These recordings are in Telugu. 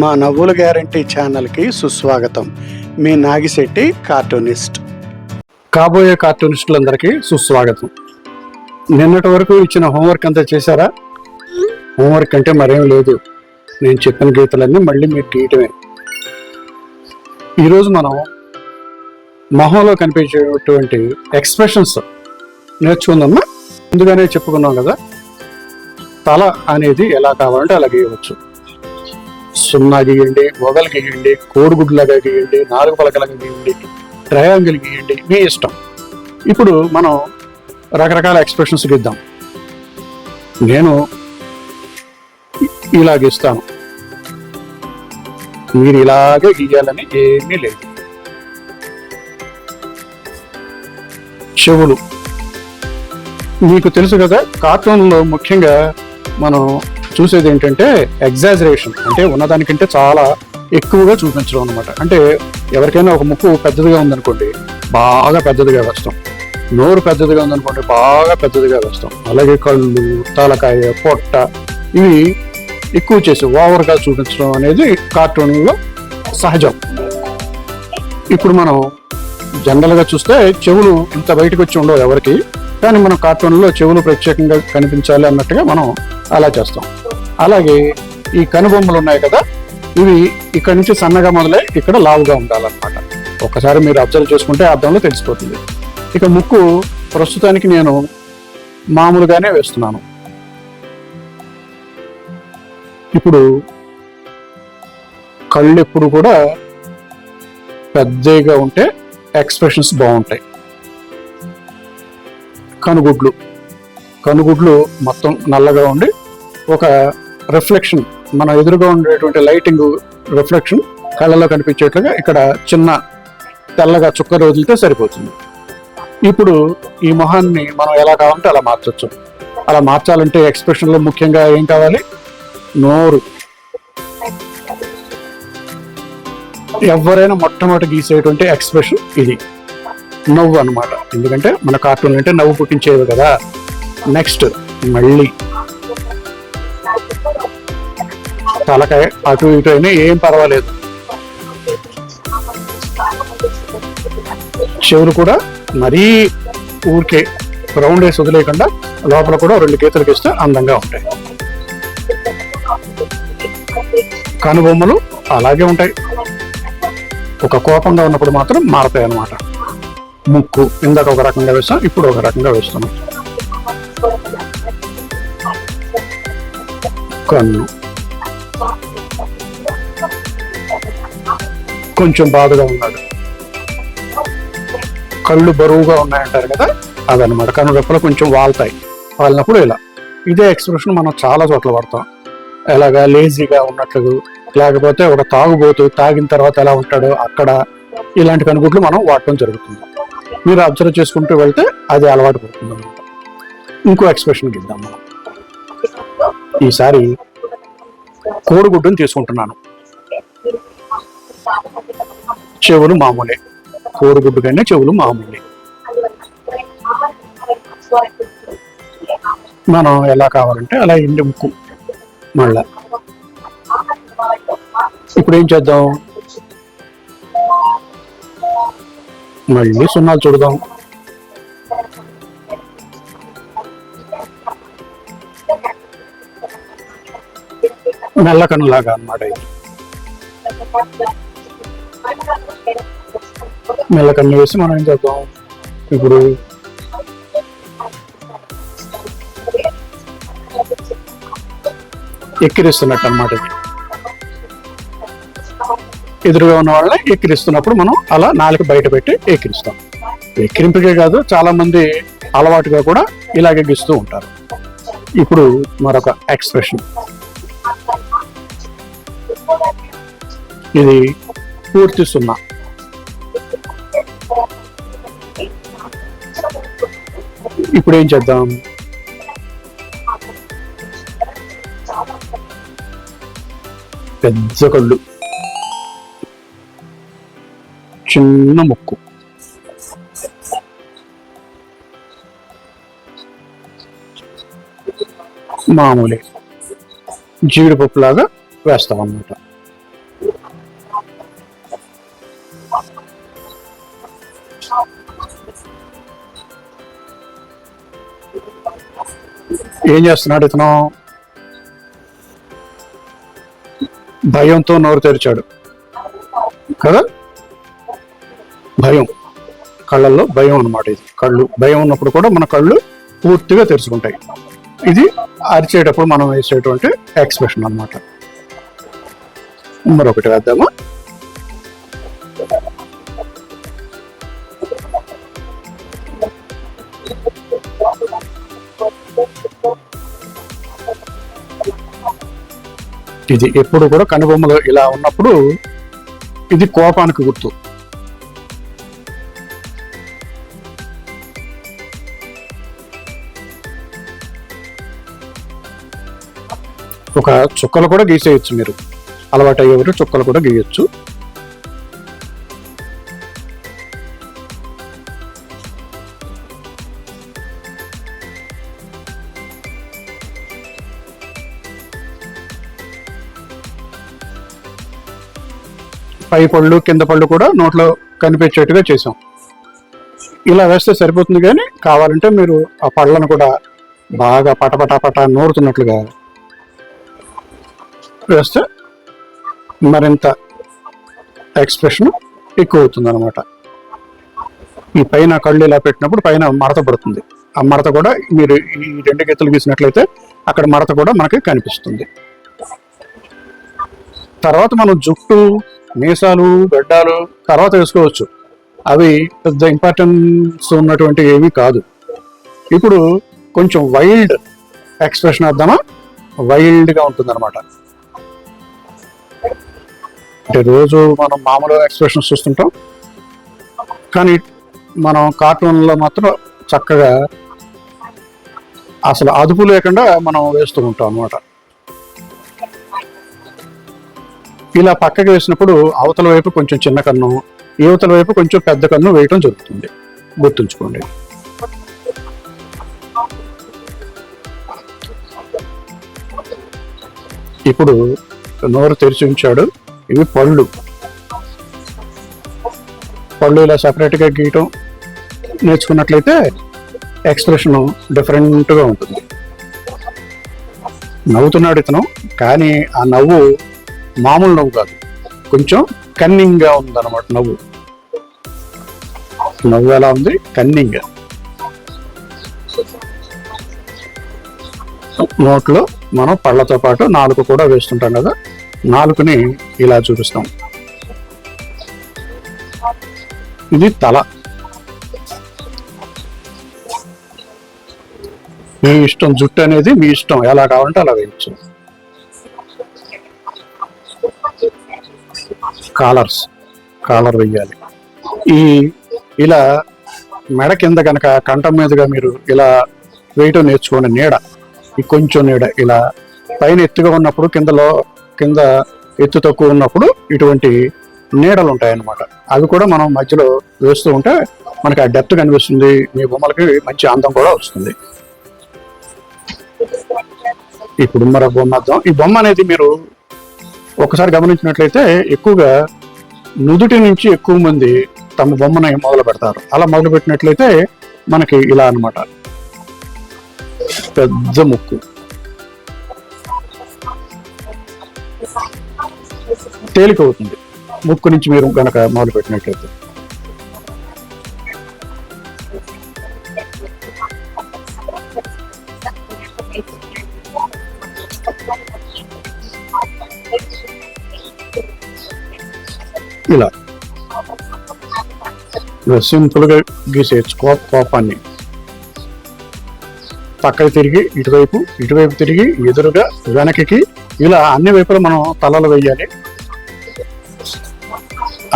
మా నవ్వుల గ్యారంటీ ఛానల్కి సుస్వాగతం. మీ నాగిశెట్టి కార్టూనిస్ట్. కాబోయే కార్టూనిస్టులందరికీ సుస్వాగతం. నిన్నటి వరకు ఇచ్చిన హోంవర్క్ అంతా చేశారా? హోంవర్క్ అంటే మరేం లేదు, నేను చెప్పిన గీతలన్నీ మళ్ళీ మీరు గీయటమే. ఈరోజు మనం మొహంలో కనిపించేటువంటి ఎక్స్ప్రెషన్స్ నేర్చుకుందామా? ముందుగానే చెప్పుకున్నాం కదా, తల అనేది ఎలా కావాలంటే అలా గీయవచ్చు. సున్నా గీయండి, మొగలు గీయండి, కోడిగుడ్లాగా గీయండి, నాలుగు పలకలుగా గీయండి, ట్రయాంగిల్ గీయండి, మీ ఇష్టం. ఇప్పుడు మనం రకరకాల ఎక్స్ప్రెషన్స్ గీద్దాం. నేను ఇలా గీస్తాను, మీరు ఇలాగే గీయాలని ఏమీ లేదు. చెవులు మీకు తెలుసు కదా, కార్టూన్లో ముఖ్యంగా మనం చూసేది ఏంటంటే ఎగ్జాజరేషన్, అంటే ఉన్నదానికంటే చాలా ఎక్కువగా చూపించడం అనమాట. అంటే ఎవరికైనా ఒక ముక్కు పెద్దదిగా ఉందనుకోండి, బాగా పెద్దదిగా వేస్తాం. నోరు పెద్దదిగా ఉందనుకోండి, బాగా పెద్దదిగా వేస్తాం. అలాగే కళ్ళు, తలకాయ, పొట్ట, ఇవి ఎక్కువ చేసి ఓవర్గా చూపించడం అనేది కార్టూన్లో సహజం. ఇప్పుడు మనం జనరల్గా చూస్తే చెవులు ఇంత బయటకు వచ్చి ఉండవు ఎవరికి, కానీ మనం కార్టూన్లో చెవులు ప్రత్యేకంగా కనిపించాలి అన్నట్టుగా మనం అలా చేస్తాం. అలాగే ఈ కనుబొమ్మలు ఉన్నాయి కదా, ఇవి ఇక్కడ నుంచి సన్నగా మొదలై ఇక్కడ లావుగా ఉండాలన్నమాట. ఒక్కసారి మీరు అబ్జర్వ్ చేసుకుంటే అర్థంలో తెలిసిపోతుంది. ఇక ముక్కు ప్రస్తుతానికి నేను మామూలుగానే వేస్తున్నాను. ఇప్పుడు కళ్ళు ఎప్పుడు కూడా పెద్దగా ఉంటే ఎక్స్ప్రెషన్స్ బాగుంటాయి. కనుగుడ్లు మొత్తం నల్లగా ఉండి ఒక రిఫ్లెక్షన్, మన ఎదురుగా ఉండేటువంటి లైటింగ్ రిఫ్లెక్షన్ కళ్ళలో కనిపించేట్లుగా ఇక్కడ చిన్న తెల్లగా చుక్క వదిలితే సరిపోతుంది. ఇప్పుడు ఈ మొహాన్ని మనం ఎలా కావాలంటే అలా మార్చవచ్చు. అలా మార్చాలంటే ఎక్స్ప్రెషన్లో ముఖ్యంగా ఏం కావాలి? నోరు. ఎవరైనా మొట్టమొదటి గీసేటువంటి ఎక్స్ప్రెషన్ ఇది, నవ్వు అనమాట. ఎందుకంటే మన కార్టూన్ అంటే నవ్వు పుట్టించేవి కదా. నెక్స్ట్ మళ్ళీ తలకాయ అటు ఇటు అయినా ఏం పర్వాలేదు. చెవులు కూడా మరీ ఊరికే రౌండ్ వేసి వదిలేయకుండా లోపల కూడా 2 గీతలు గీస్తే అందంగా ఉంటాయి. కనుబొమ్మలు అలాగే ఉంటాయి, ఒక కోపంగా ఉన్నప్పుడు మాత్రం మారతాయి అన్నమాట. ముక్కు ఇందాక ఒక రకంగా వేస్తాం, ఇప్పుడు ఒక రకంగా వేస్తున్నాం. కన్ను కొంచెం బాధగా ఉన్నాడు, కళ్ళు బరువుగా ఉన్నాయంటారు కదా, అదనమాట. కన్ను రెప్పలు కొంచెం వాలినప్పుడు ఇలా. ఇదే ఎక్స్ప్రెషన్ మనం చాలా చోట్ల వాడతాం. ఎలాగా లేజీగా ఉన్నట్లు, లేకపోతే ఒక తాగుబోతు తాగిన తర్వాత ఎలా ఉంటాడో అక్కడ, ఇలాంటి కనుగుడ్లు మనం వాడటం జరుగుతుంది. మీరు అబ్జర్వ్ చేసుకుంటూ వెళ్తే అది అలవాటు పడుతుంది అనమాట. ఇంకో ఎక్స్ప్రెషన్ ఇద్దాం మనం. ఈసారి కోడిగుడ్డుని తీసుకుంటున్నాను. చెవులు మామూలే, కోడిగుడ్డు కన్నా చెవులు మామూలే. మనం ఎలా కావాలంటే అలా ఇండి ముక్కు. మళ్ళా ఇప్పుడు ఏం చేద్దాం? మళ్ళీ సున్నాలు చూడదాం. మెల్లకన్నులాగా అన్నమాట ఇది. మెల్లకన్ను వేసి మనం ఏం చేద్దాం? ఇప్పుడు ఎక్కిరిస్తున్నట్టు అన్నమాట ఇది. ఎదురుగా ఉన్న వాళ్ళని ఎక్కిరిస్తున్నప్పుడు మనం అలా నాలుక బయట పెట్టి ఎక్కిరిస్తాం. ఎక్కిరింపుకే కాదు, చాలా మంది అలవాటుగా కూడా ఇలాగే గీస్తూ ఉంటారు. ఇప్పుడు మరొక ఎక్స్ప్రెషన్, ఇది పూర్తి సున్నా. ఇప్పుడు ఏం చేద్దాం? పెద్ద కళ్ళు, చిన్న ముక్కు, మామూలే జీడిపప్పులాగా వేస్తాం అన్నమాట. ఏం చేస్తున్నాడు ఇతను? భయంతో నోరు తెరిచాడు కదా. భయం, కళ్ళల్లో భయం అన్నమాట. ఇది కళ్ళు భయం ఉన్నప్పుడు కూడా మన కళ్ళు పూర్తిగా తెరుచుకుంటాయి. ఇది అరిచేటప్పుడు మనం వేసేటువంటి ఎక్స్ప్రెషన్ అన్నమాట. మరొకటి వేద్దామా? ఇది ఎప్పుడు కూడా కనుబొమ్మలు ఇలా ఉన్నప్పుడు ఇది కోపానికి గుర్తు. ఒక చుక్కలు కూడా గీసేయచ్చు, మీరు అలవాటు అయ్యేవారు చుక్కలు కూడా గీయచ్చు. పై పళ్ళు కింద పళ్ళు కూడా నోట్లో కనిపించేట్టుగా చేసాం. ఇలా వేస్తే సరిపోతుంది, కానీ కావాలంటే మీరు ఆ పళ్ళను కూడా బాగా పటపట నూరుతున్నట్లుగా వేస్తే మరింత ఎక్స్ప్రెషన్ ఎక్కువ అవుతుంది అనమాట. ఈ పైన కళ్ళు ఇలా పెట్టినప్పుడు పైన మడత పడుతుంది. ఆ మడత కూడా మీరు ఈ 2 గీతలు గీసినట్లయితే అక్కడ మడత కూడా మనకి కనిపిస్తుంది. తర్వాత మనం జుట్టు, మీసాలు, గడ్డాలు తర్వాత వేసుకోవచ్చు. అవి పెద్ద ఇంపార్టెన్స్ ఉన్నటువంటి ఏమీ కాదు. ఇప్పుడు కొంచెం వైల్డ్ ఎక్స్ప్రెషన్ వద్దామా? వైల్డ్గా ఉంటుంది అనమాట. అంటే రోజు మనం మామూలు ఎక్స్ప్రెషన్స్ చూస్తుంటాం, కానీ మనం కార్టూన్లో మాత్రం చక్కగా అసలు అదుపు లేకుండా మనం వేస్తూ ఉంటాం అనమాట. ఇలా పక్కకి వేసినప్పుడు అవతల వైపు కొంచెం చిన్న కన్ను, యువతల వైపు కొంచెం పెద్ద కన్ను వేయటం జరుగుతుంది, గుర్తుంచుకోండి. ఇప్పుడు నోరు తెరిచి ఉంచాడు. ఇవి పళ్ళు. పళ్ళు ఇలా సపరేట్గా గీయటం నేర్చుకున్నట్లయితే ఎక్స్ప్రెషన్ డిఫరెంట్గా ఉంటుంది. నవ్వుతున్నాడు ఇతను, కానీ ఆ నవ్వు మామూలు నవ్వు కాదు, కొంచెం కన్నింగ్గా ఉందన్నమాట. నవ్వు ఎలా ఉంది? కన్నింగ్. నోట్లో మనం పళ్ళతో పాటు నాలుక కూడా వేస్తుంటాం కదా, నాలుకని ఇలా చూపిస్తాం. ఇది తల. మీ ఇష్టం, జుట్టు అనేది మీ ఇష్టం, ఎలా కావాలంటే అలా వేయచ్చు. కాలర్ వెయ్యాలి. ఇలా మెడ కింద కనుక కంఠం మీదుగా మీరు ఇలా వేయటం నేర్చుకోండి. నీడ, ఈ కొంచెం నీడ ఇలా పైన ఎత్తుగా ఉన్నప్పుడు కింద ఎత్తు తక్కువ ఉన్నప్పుడు ఇటువంటి నీడలు ఉంటాయన్నమాట. అవి కూడా మనం మధ్యలో వేస్తూ ఉంటే మనకి ఆ డెప్త్ కనిపిస్తుంది. మీ బొమ్మలకి మంచి అందం కూడా వస్తుంది. ఇప్పుడు మరొక బొమ్మ అర్థం. ఈ బొమ్మ అనేది మీరు ఒకసారి గమనించినట్లయితే ఎక్కువగా నుదుటి నుంచి ఎక్కువ మంది తమ బొమ్మని మొదలు పెడతారు. అలా మొదలు పెట్టినట్లయితే మనకి ఇలా అన్నమాట, పెద్ద ముక్కు, తేలిక అవుతుంది ముక్కు నుంచి మీరు కనుక మొదలు పెట్టినట్లయితే. ఇలా సింపుల్ గా గీసేయచ్చు కోపాన్ని. పక్కకి తిరిగి ఇటువైపు తిరిగి ఎదురుగా వెనక్కి, ఇలా అన్ని వైపులా మనం తలలు వేయాలి.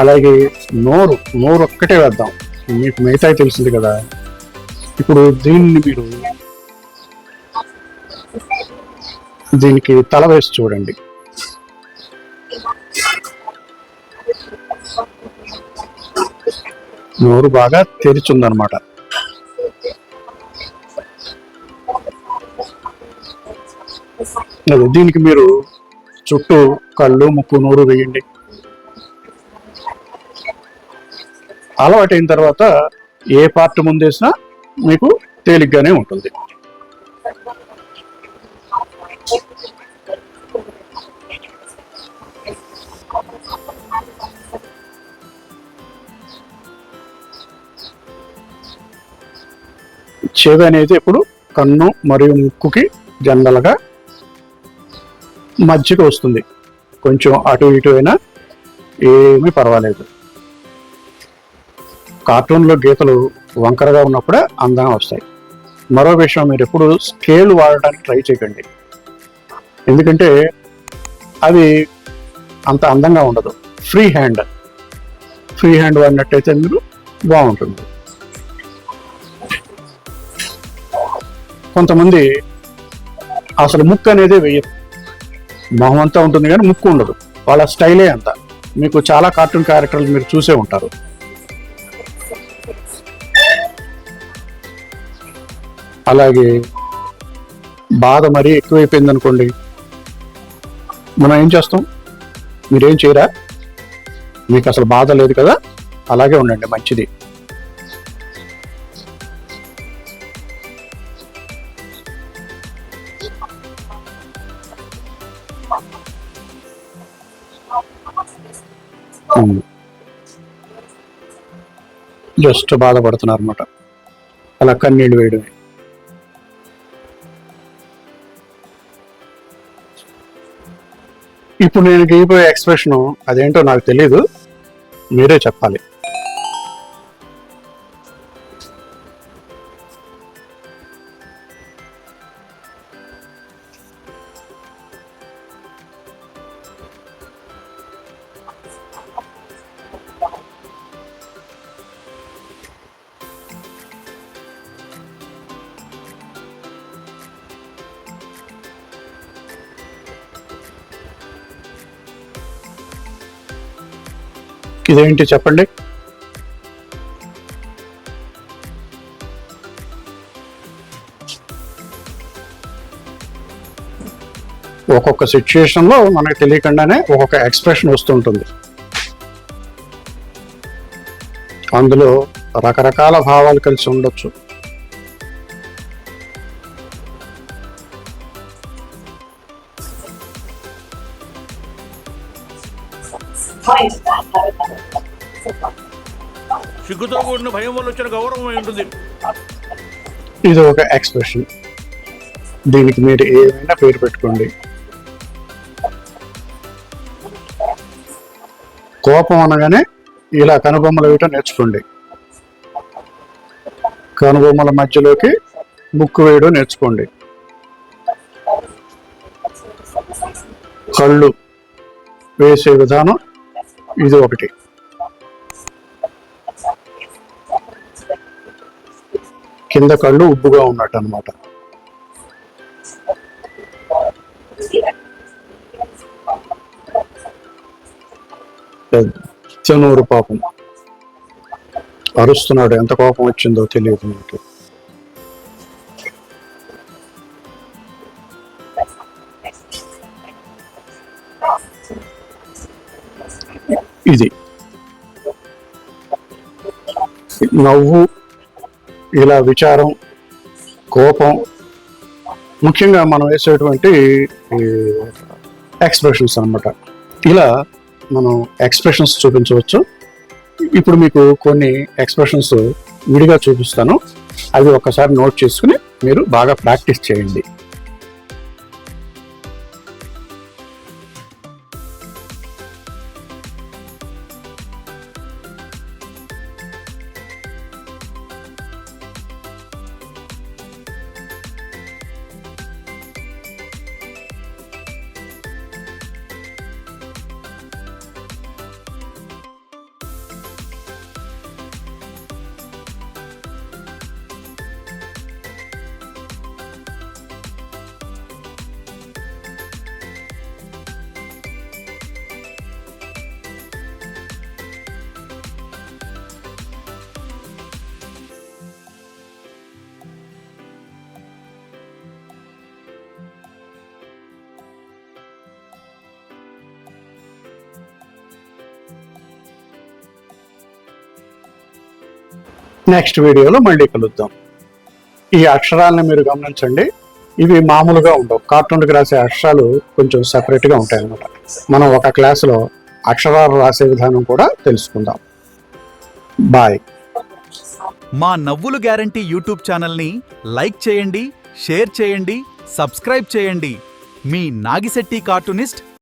అలాగే నోరు ఒక్కటే వేద్దాం, మీకు మిగతా తెలిసింది కదా. ఇప్పుడు దీనికి తల వేసి చూడండి. నోరు బాగా తెరిచుందనమాట. దీనికి మీరు చుట్టూ కళ్ళు ముక్కు నోరు వేయండి. అలవాటైన తర్వాత ఏ పార్ట్ ముందేసినా మీకు తేలిగ్గానే ఉంటుంది. చెవి అనేది ఎప్పుడు కన్ను మరియు ముక్కుకి జనరల్గా మధ్యకి వస్తుంది. కొంచెం అటు ఇటు అయినా ఏమీ పర్వాలేదు. కార్టూన్లో గీతలు వంకరగా ఉన్నప్పుడే అందంగా వస్తాయి. మరో విషయం, మీరు ఎప్పుడు స్కేల్ వాడటానికి ట్రై చేయకండి. ఎందుకంటే అది అంత అందంగా ఉండదు. ఫ్రీ హ్యాండ్ వాడినట్టయితే మీరు బాగుంటుంది. కొంతమంది అసలు ముక్కు అనేది వేయరు, మొహం అంతా ఉంటుంది కానీ ముక్కు ఉండదు. వాళ్ళ స్టైలే అంత. మీకు చాలా కార్టూన్ క్యారెక్టర్లు మీరు చూసే ఉంటారు. అలాగే బాధ మరీ ఎక్కువైపోయింది అనుకోండి, మనం ఏం చేస్తాం? మీరేం చేయరా? మీకు అసలు బాధ లేదు కదా, అలాగే ఉండండి, మంచిది. జస్ట్ బాధపడుతున్నారు అన్నమాట, అలా కన్నీళ్ళు వేయడమే. ఇప్పుడు నేను గీపోయే ఎక్స్ప్రెషన్ అదేంటో నాకు తెలీదు, మీరే చెప్పాలి. ఇదేంటి చెప్పండి? ఒక్కొక్క సిచ్యుయేషన్లో మనకు తెలియకుండానే ఒక్కొక్క ఎక్స్ప్రెషన్ వస్తుంటుంది. అందులో రకరకాల భావాలు కలిసి ఉండొచ్చు. సిగ్గుతో కూడిన భయం వల్ల వచ్చిన గౌరవం అయి ఉంటుంది. ఇది ఒక ఎక్స్ప్రెషన్. దీనికి మీరు ఏమైనా పేరు పెట్టుకోండి. కోపం అనగానే ఇలా కనుబొమ్మలు వేయటం నేర్చుకోండి. కనుబొమ్మల మధ్యలోకి ముక్కు వేయడం నేర్చుకోండి. కళ్ళు వేసే విధానం ఇది ఒకటి. కింద కళ్ళు ఉబ్బుగా ఉన్నట్టు అన్నమాట. చెనూరు పాపం అరుస్తున్నాడు, ఎంత కోపం వచ్చిందో తెలియదు మనకి. ఇది నవ్వు, ఇలా విచారం, కోపం, ముఖ్యంగా మనం వేసేటువంటి ఎక్స్ప్రెషన్స్ అన్నమాట. ఇలా మనం ఎక్స్ప్రెషన్స్ చూపించవచ్చు. ఇప్పుడు మీకు కొన్ని ఎక్స్ప్రెషన్స్ విడిగా చూపిస్తాను, అవి ఒక్కసారి నోట్ చేసుకుని మీరు బాగా ప్రాక్టీస్ చేయండి. నెక్స్ట్ వీడియోలో మళ్ళీ కలుద్దాం. ఈ అక్షరాలను మీరు గమనించండి, ఇవి మామూలుగా ఉండవు. కార్టూన్కి రాసే అక్షరాలు కొంచెం సెపరేట్గా ఉంటాయి అన్నమాట. మనం ఒక క్లాసులో అక్షరాలు రాసే విధానం కూడా తెలుసుకుందాం. బాయ్. మా నవ్వులు గ్యారంటీ యూట్యూబ్ ఛానల్ని లైక్ చేయండి, షేర్ చేయండి, సబ్స్క్రైబ్ చేయండి. మీ నాగిశెట్టి కార్టూనిస్ట్